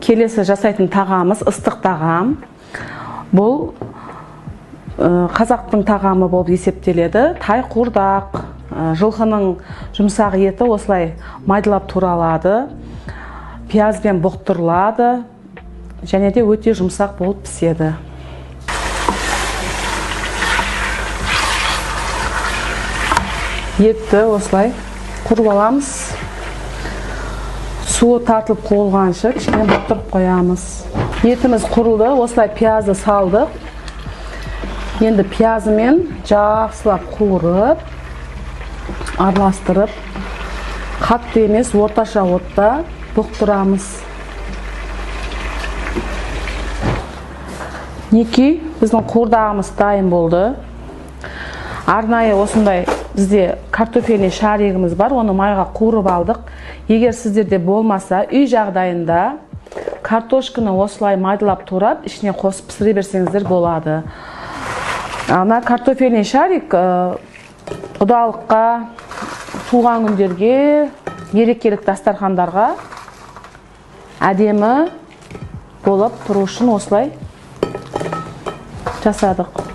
келесі жасайтын тағамыз ыстық тағам. Бұл қазақтың тағамы болып есептеледі. Тай қуырдақ, жылқының жұмсақ еті осылай майдалап туралады, пиязбен бұқтырылады, және де өте жұмсақ болып піседі. Етті осылай құрып аламыз. Суы тартылып қойылғанша кішкене бұқтырып қоямыз. Етіміз құрылды, осылай пиязды салдық. Енді пиязымен жақсылап қуырып, араластырып, қатты емес, орташа отта бұқтырамыз. Неки біздің қуырдағымыз дайын болды. Арнайы осындай бізде картофельный шаригіміз бар, оны майға қуырып алдық. Егер сіздерде болмаса, үй жағдайында картошканы осылай майдалап турап, ішіне қосып пісіре берсеңіздер болады. Ана картофельный шарик құдалыққа, туған күндерге, мерекелік дастархандарға әдемі болып тұру үшін осылай жасадық.